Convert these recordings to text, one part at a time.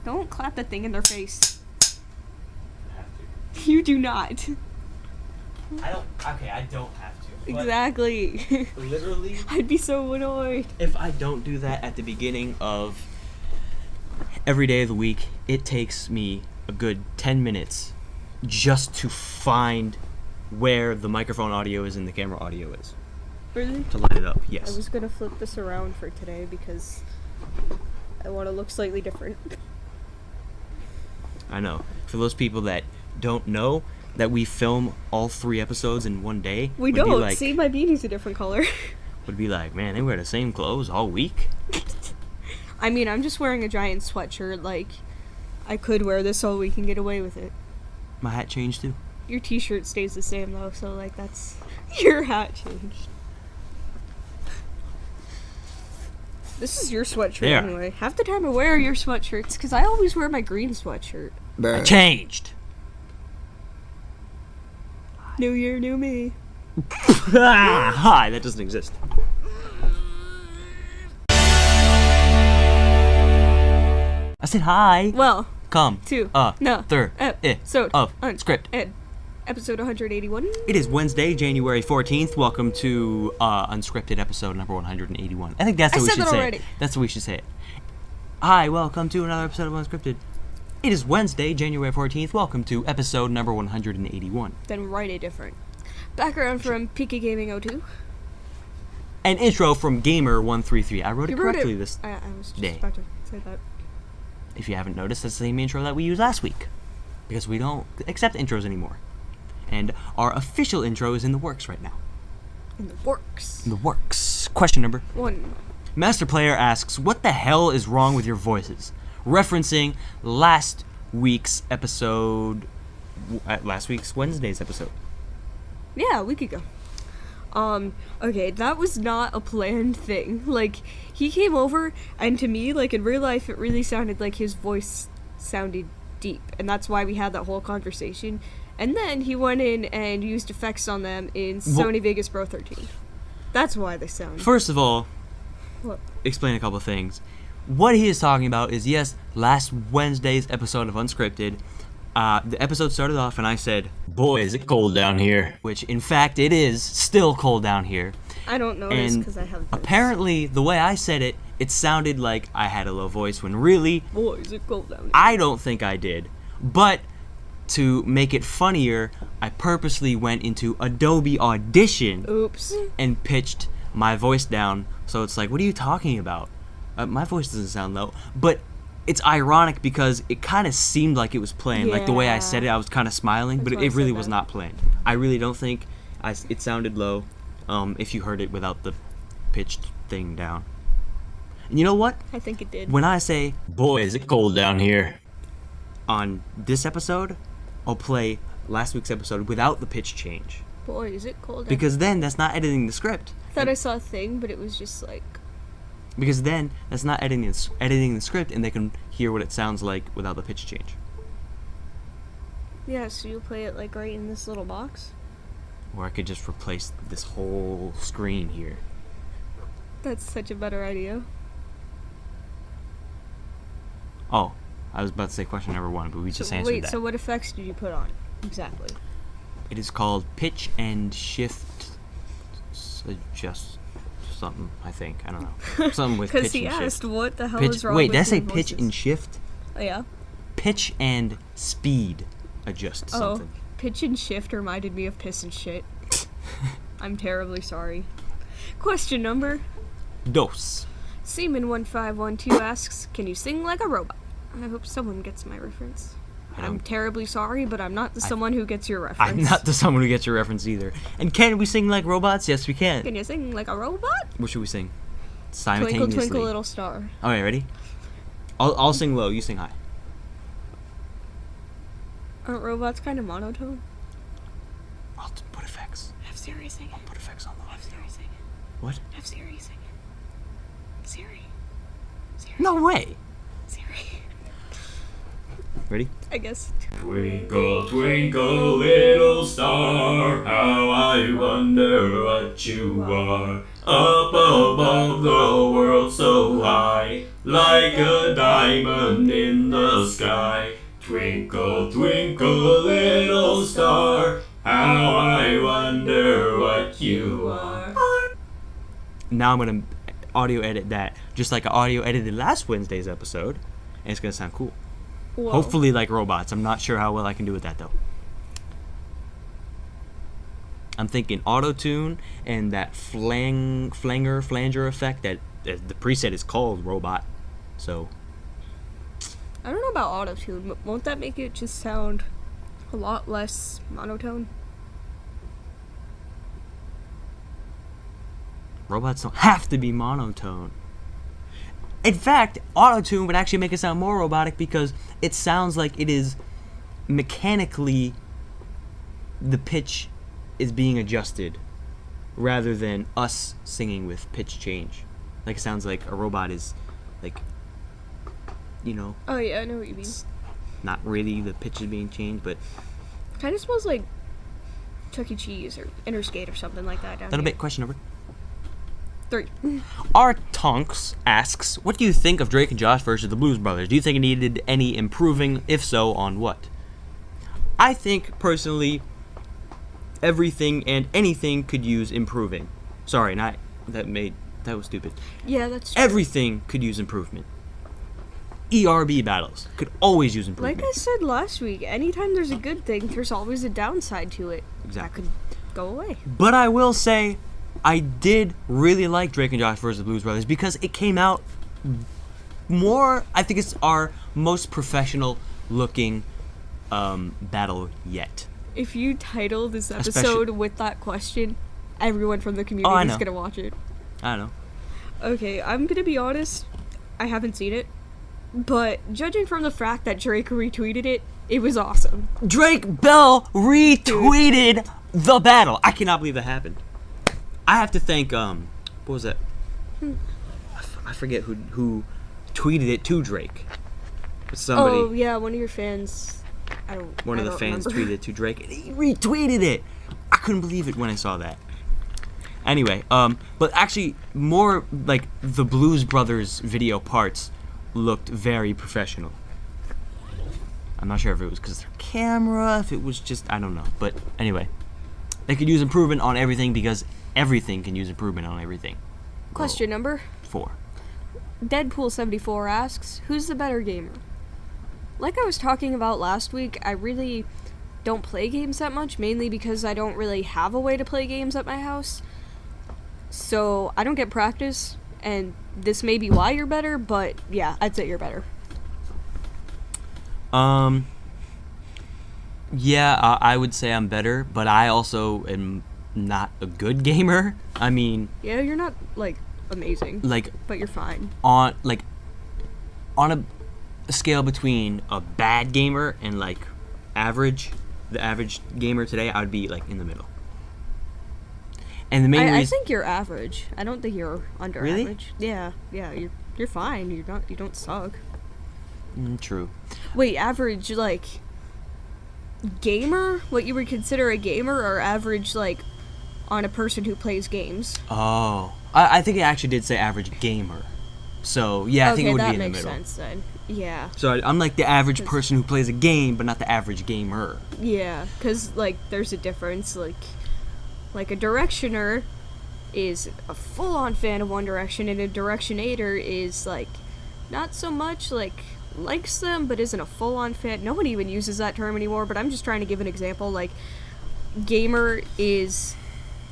Don't clap the thing in their face. I have to. You do not. I don't have to. But Exactly. literally, I'd be so annoyed. if I don't do that at the beginning of every day of the week, it takes me a good 10 minutes just to find where the microphone audio is and the camera audio is. Really? To line it up, I yes. was gonna flip this around for today because I want to look slightly different. I know. For those people that don't know that we film all 3 episodes in one day, We would don't. be like, See, my beanie's a different color. would be like, man, they wear the same clothes all week. I mean, I'm just wearing a giant sweatshirt. Like, I could wear this all week and get away with it. My hat changed too. Your t-shirt stays the same though, so like that's your hat changed. This is your sweatshirt There. anyway. Half the time I wear your sweatshirts because I always wear my green sweatshirt. I changed. New year, new me. Hi, that doesn't exist. I said hi. Well, Come. two, No. Third. episode Of un- script. ed. Episode 181. It is Wednesday, January 14th. Welcome to Unscripted episode number 181. I think that's I what we said should that say. already. That's what we should say it. Hi, welcome to another episode of Unscripted. It is Wednesday, January 14th. Welcome to episode number 181. Then write it different. Background from PK Gaming 02. An intro from Gamer133. I wrote it You wrote correctly it. this I was just day. about to say that. If you haven't noticed, that's the same intro that we used last week. Because we don't accept intros anymore. And our official intro is in the works right now. In the works. In the works. Question number 1. Master Player asks, what the hell is wrong with your voices? Referencing last week's episode, last week's Wednesday's episode. Yeah, a week ago. Okay, that was not a planned thing. Like, he came over, and to me, like, in real life, it really sounded like his voice sounded deep, and that's why we had that whole conversation. And then he went in and used effects on them in Sony Vegas Pro 13. That's why they sound... First of all, What? explain a couple things. What he is talking about is, yes, last Wednesday's episode of Unscripted, the episode started off and I said, boy, is it cold down here. Which, in fact, it is still cold down here. I don't know this And because I have this. apparently, the way I said it, it sounded like I had a low voice when really, Boy, is it cold down here. I don't think I did. But to make it funnier, I purposely went into Adobe Audition Oops. and pitched my voice down. So it's like, what are you talking about? My voice doesn't sound low. But it's ironic because it kind of seemed like it was planned. Like the way I said it, I was kind of smiling, but That's why I it really said was that. not planned. I really don't think it sounded low if you heard it without the pitched thing down. And you know what? I think it did. When I say, boy, is it cold down here, on this episode, I'll play last week's episode without the pitch change. Boy, is it cold down Because then that's not editing the script. I thought I saw a thing, but it was just like... Because then that's not editing the script, and they can hear what it sounds like without the pitch change. Yeah, so you'll play it like right in this little box? Or I could just replace this whole screen here. That's such a better idea. Oh, I was about to say question number 1, but we just answered Wait, that. so what effects did you put on? Exactly. It is called pitch and shift adjust something, I think. I don't know. Something with pitch Because he and shift. asked what the hell Pitch, is wrong wait, with did I say your pitch voices? and shift? Oh, yeah? Pitch and speed adjust something. Oh, pitch and shift reminded me of piss and shit. I'm terribly sorry. Question number... Dos. Seaman1512 asks, can you sing like a robot? I hope someone gets my reference. I I'm don't- terribly sorry, but I'm not the someone who gets your reference. I'm not the someone who gets your reference either. And can we sing like robots? Yes, we can. Can you sing like a robot? What should we sing? Twinkle, Simultaneously. twinkle, little star. Okay, ready? I'll sing low. You sing high. Aren't robots kind of monotone? I'll put effects. Have Siri sing it. Put effects on the Have audio. Siri sing it. What? Have Siri sing it. Siri. Siri. No way. Siri. Ready? I guess. Twinkle, twinkle, little star, how I wonder what you are. Up above the world so high, like a diamond in the sky. Twinkle, twinkle, little star, how I wonder what you are. Now I'm gonna audio edit that, just like I audio edited last Wednesday's episode, and it's gonna sound cool. Whoa. Hopefully like robots. I'm not sure how well I can do with that though. I'm thinking auto-tune and that flanger effect that the preset is called robot. So I don't know about auto-tune, but won't that make it just sound a lot less monotone? robots don't have to be monotone. In fact, auto-tune would actually make it sound more robotic because it sounds like it is mechanically the pitch is being adjusted rather than us singing with pitch change. Like it sounds like a robot is like, you know, Oh yeah, I know what you mean. not really the pitch is being changed, but Kind of smells like Chuck E. Cheese or Interstate or something like that down little here. bit. Question number 3. R. Tonks asks, what do you think of Drake and Josh versus the Blues Brothers? Do you think it needed any improving? If so, on what? I think, personally, everything and anything could use improving. Sorry, that was stupid. Yeah, that's true. Everything could use improvement. ERB battles could always use improvement. Like I said last week, anytime there's a good thing, there's always a downside to it. Exactly. That could go away. But I will say, I did really like Drake and Josh versus the Blues Brothers because it came out more. I think it's our most professional looking battle yet. If you title this episode Especially- with that question, everyone from the I community is know. gonna watch it. I don't know. Okay, I'm gonna be honest. I haven't seen it, but judging from the fact that Drake retweeted it, it was awesome. Drake Bell retweeted the battle. I cannot believe that happened. I have to thank what was that? I forget who tweeted it to Drake. Somebody. Oh yeah, one of your fans. One of the don't fans remember. tweeted it to Drake, and he retweeted it. I couldn't believe it when I saw that. Anyway, but actually, more like the Blues Brothers video parts looked very professional. I'm not sure if it was because their camera, if it was just, I don't know. But anyway, they could use improvement on everything because everything can use improvement on everything. Question number 4. Deadpool74 asks, who's the better gamer? Like I was talking about last week, I really don't play games that much, mainly because I don't really have a way to play games at my house. So I don't get practice, and this may be why you're better, but yeah, I'd say you're better. Yeah, I would say I'm better, but I also am not a good gamer. I mean, Yeah, you're not, like, amazing, like but you're fine. on a scale between a bad gamer and like the average gamer today, I would be like in the middle. And the main I reason, think you're average. I don't think you're under Really? average. Yeah, you're fine. You don't suck. True. Wait, average, like, gamer? What you would consider a gamer, or average, like, on a person who plays games? Oh, I think it actually did say average gamer. So yeah, I think it would be in the makes middle. sense then. Yeah. So I'm like the average person who plays a game, but not the average gamer. Yeah, because, like, there's a difference. Like a Directioner is a full-on fan of One Direction, and a Directionator is, like, not so much, like, likes them, but isn't a full-on fan. No one even uses that term anymore, but I'm just trying to give an example. Like, gamer is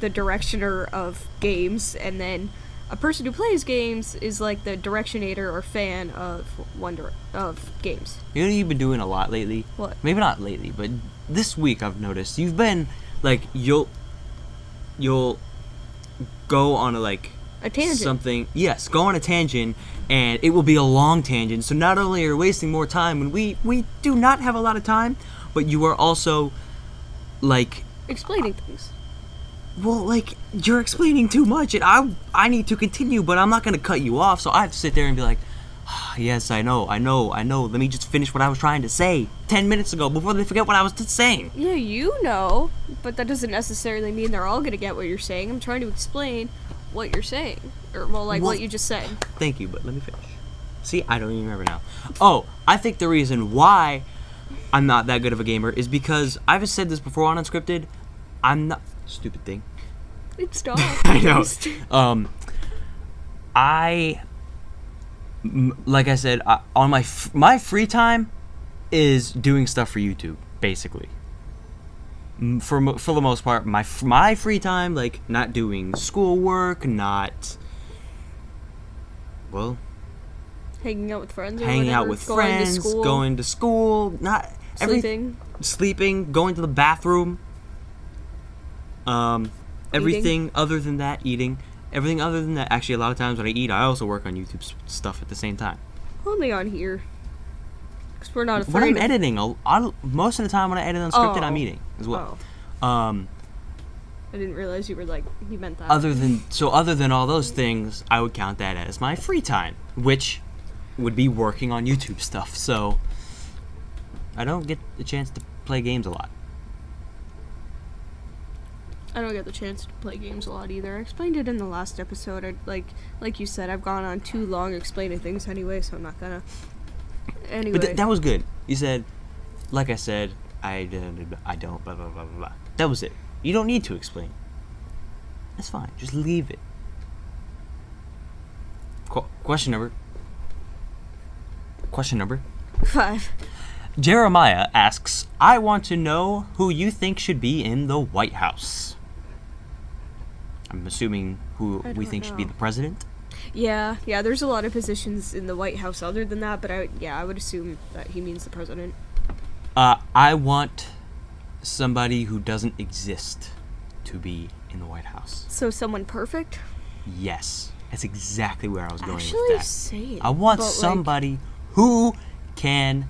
the Directioner of games, and then a person who plays games is like the Directionator or fan of of games. You know what you've been doing a lot lately? What? Maybe not lately, but this week I've noticed you've been like you'll go on a tangent. something. Yes, go on a tangent, and it will be a long tangent. So not only are you wasting more time when we do not have a lot of time, but you are also like, Explaining things. well, like you're explaining too much, and I need to continue, but I'm not gonna cut you off. So I have to sit there and be like, yes, I know. Let me just finish what I was trying to say 10 minutes ago before they forget what I was saying. Yeah, you know, but that doesn't necessarily mean they're all gonna get what you're saying. I'm trying to explain what you're saying, or well, Well- what you just said. Thank you, but let me finish. See, I don't even remember now. Oh, I think the reason why I'm not that good of a gamer is because I've said this before on Unscripted. I'm not stupid thing. It's dog. I know. Like I said, on my free time is doing stuff for YouTube, basically. For the most part, my free time, like not doing schoolwork, not Hanging out with friends. Or hanging out whatever, with going friends, to school, going to school, not sleeping, going to the bathroom. Everything other than that, eating. Everything other than that, actually, a lot of times when I eat, I also work on YouTube stuff at the same time. Only on here. Because we're not afraid. When I'm editing, most of the time when I edit Unscripted, I'm eating as well. I didn't realize you meant that. Other than all those things, I would count that as my free time, which would be working on YouTube stuff. So I don't get the chance to play games a lot. I don't get the chance to play games a lot either. I explained it in the last episode. Like you said, I've gone on too long explaining things anyway, so I'm not gonna. Anyway. But that was good. You said, like I said, I don't, blah, blah, blah, blah, blah. That was it. You don't need to explain. That's fine. Just leave it. Question number 5. Jeremiah asks, I want to know who you think should be in the White House. I'm assuming who we think should be the president. Yeah, there's a lot of positions in the White House other than that, but I would assume that he means the president. I want somebody who doesn't exist to be in the White House. So someone perfect? Yes. That's exactly where I was going Actually, with that. same. I want somebody who can...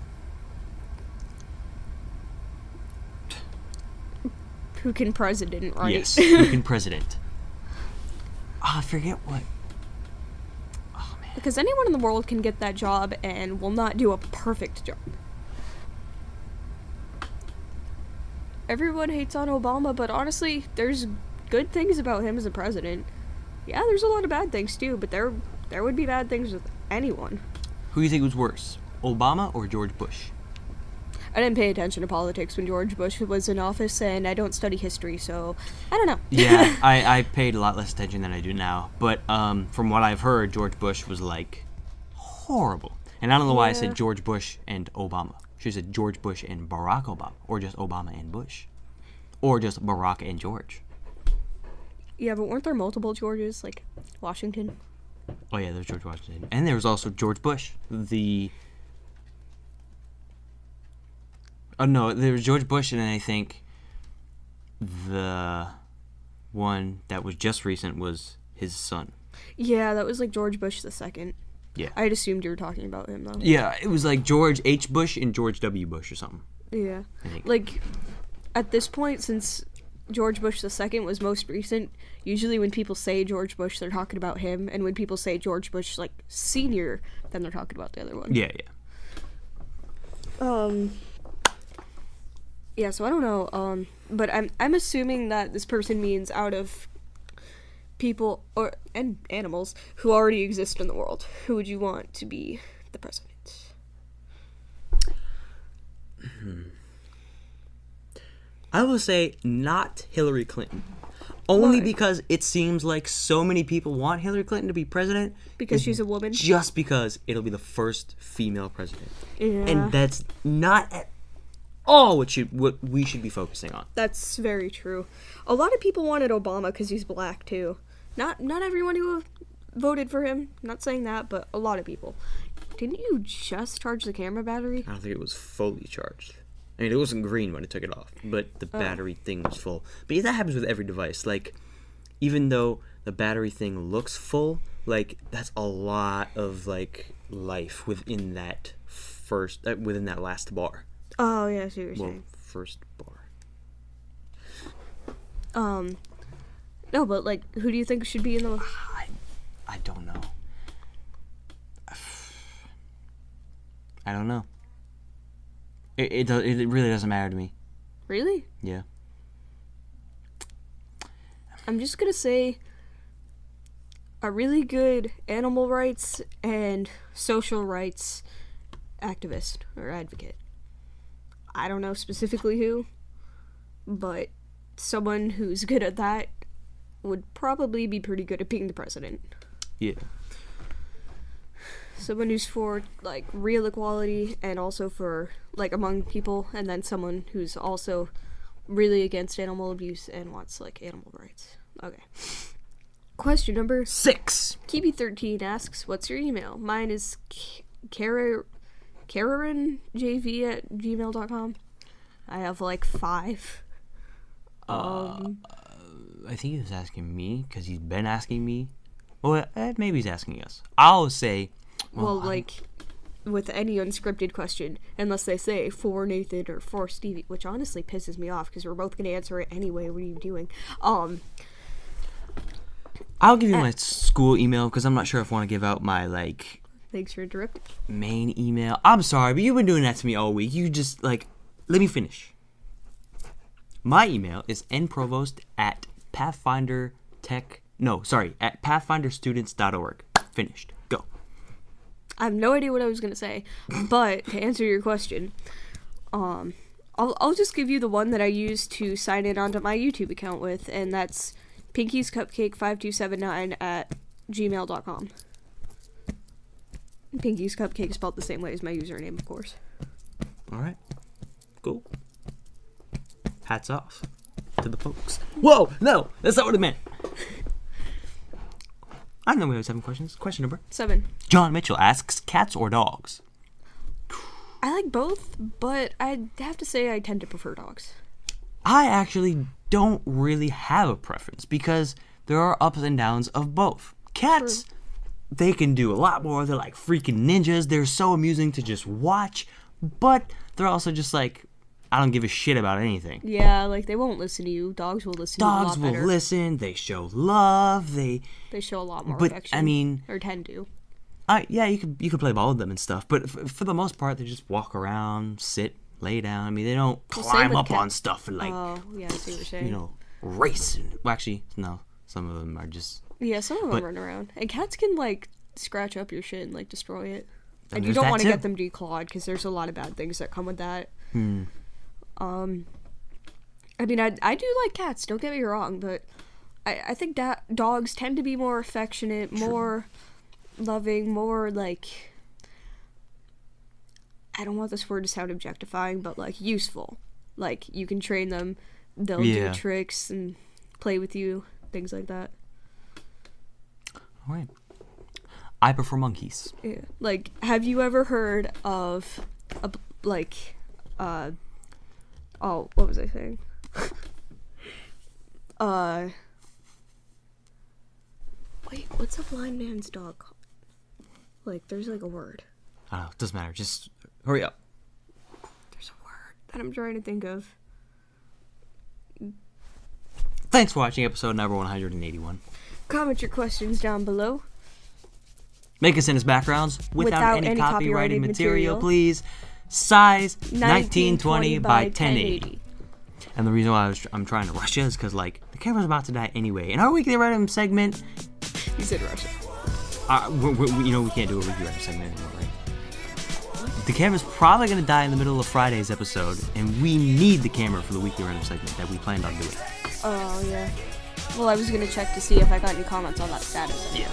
Who can president, right? Yes, who can president. I forget what... Oh, man. Because anyone in the world can get that job and will not do a perfect job. Everyone hates on Obama, but honestly, there's good things about him as a president. Yeah, there's a lot of bad things too, but there would be bad things with anyone. Who do you think was worse, Obama or George Bush? I didn't pay attention to politics when George Bush was in office, and I don't study history, so I don't know. Yeah, I paid a lot less attention than I do now. But from what I've heard, George Bush was, horrible. And I don't know why I said George Bush and Obama. She said George Bush and Barack Obama. Or just Obama and Bush. Or just Barack and George. Yeah, but weren't there multiple Georges, like Washington? Oh, yeah, there's George Washington. And there was also George Bush, Oh, no, there was George Bush, and then I think the one that was just recent was his son. Yeah, that was George Bush II. Yeah. I'd assumed you were talking about him, though. Yeah, it was George H. Bush and George W. Bush or something. Yeah. I think. At this point, since George Bush II was most recent, usually when people say George Bush, they're talking about him, and when people say George Bush, senior, then they're talking about the other one. Yeah. Yeah, so I don't know, but I'm assuming that this person means out of people and animals who already exist in the world. Who would you want to be the president? I will say not Hillary Clinton. Only Why? because it seems like so many people want Hillary Clinton to be president. Because she's a woman? Just because it'll be the first female president. Yeah. And that's not at all what we should be focusing on. That's very true. A lot of people wanted Obama because he's black, too. Not everyone who voted for him. Not saying that, but a lot of people. Didn't you just charge the camera battery? I don't think it was fully charged. I mean, it wasn't green when I took it off, but the battery thing was full. But yeah, that happens with every device. Even though the battery thing looks full, that's a lot of, life within that within that last bar. Oh, yeah, I see what you're saying. First bar. No, but, who do you think should be in the... I don't know. I don't know. It really doesn't matter to me. Really? Yeah. I'm just gonna say... a really good animal rights and social rights activist or advocate. I don't know specifically who, but someone who's good at that would probably be pretty good at being the president. Yeah. Someone who's for, like, real equality and also for, like, among people, and then someone who's also really against animal abuse and wants, like, animal rights. Okay. Question number 6. Kibi13 asks, what's your email? Mine is KarenJV@gmail.com. I have, like, 5. I think he was asking me, because he's been asking me. Well, maybe he's asking us. I'll say... Well, like, with any unscripted question, unless they say, for Nathan or for Stevie, which honestly pisses me off, because we're both going to answer it anyway. What are you doing? I'll give you my school email, because I'm not sure if I want to give out my, like... Thanks for interrupting. Main email. I'm sorry, but you've been doing that to me all week. You just, like... Let me finish. My email is pathfinderstudents.org. Finished. Go. I have no idea what I was going to say, but to answer your question, I'll just give you the one that I use to sign in onto my YouTube account with, and that's pinkiescupcake5279@gmail.com. Pinky's Cupcake spelled the same way as my username, of course. Alright. Cool. Hats off to the folks. Whoa! No! That's not what I meant! I know we have 7 questions. Question number 7. John Mitchell asks, cats or dogs? I like both, but I'd have to say I tend to prefer dogs. I actually don't really have a preference because there are ups and downs of both. Cats, they can do a lot more. They're like freaking ninjas. They're so amusing to just watch, but they're also just like, I don't give a shit about anything. Yeah, like they won't listen to you. Dogs will listen to you a lot better. Dogs will listen. They show love. They show a lot more but, affection. I mean, or tend to. Yeah, you could play ball with them and stuff, but for the most part, they just walk around, sit, lay down. I mean, they don't climb up on stuff and like, oh yeah, I see what you're saying. Race. Well, actually, no. Some of them are just. Yeah, some of them run around, and cats can like scratch up your shit and like destroy it. And you there's don't that want to too. get them declawed because there's a lot of bad things that come with that. I mean, I do like cats, don't get me wrong, but I think that dogs tend to be more affectionate, more loving, more, like, I don't want this word to sound objectifying, but, like, useful. Like, you can train them, they'll do tricks and play with you, things like that. Alright. I prefer monkeys. Yeah. Like, have you ever heard of, oh, what was I saying? Wait, what's a blind man's dog called? Like, there's like a word. I don't know, it doesn't matter, just hurry up. There's a word that I'm trying to think of. Thanks for watching episode number 181. Comment your questions down below. Make us send us backgrounds without any copyrighted material, please. Size 1920 by 1080. And the reason why I'm trying to rush it is because, like, the camera's about to die anyway. In our weekly random segment... You said rush it. we can't do a weekly random segment anymore, right? The camera's probably going to die in the middle of Friday's episode, and we need the camera for the weekly random segment that we planned on doing. Oh, yeah. Well, I was going to check to see if I got any comments on that status. Yeah.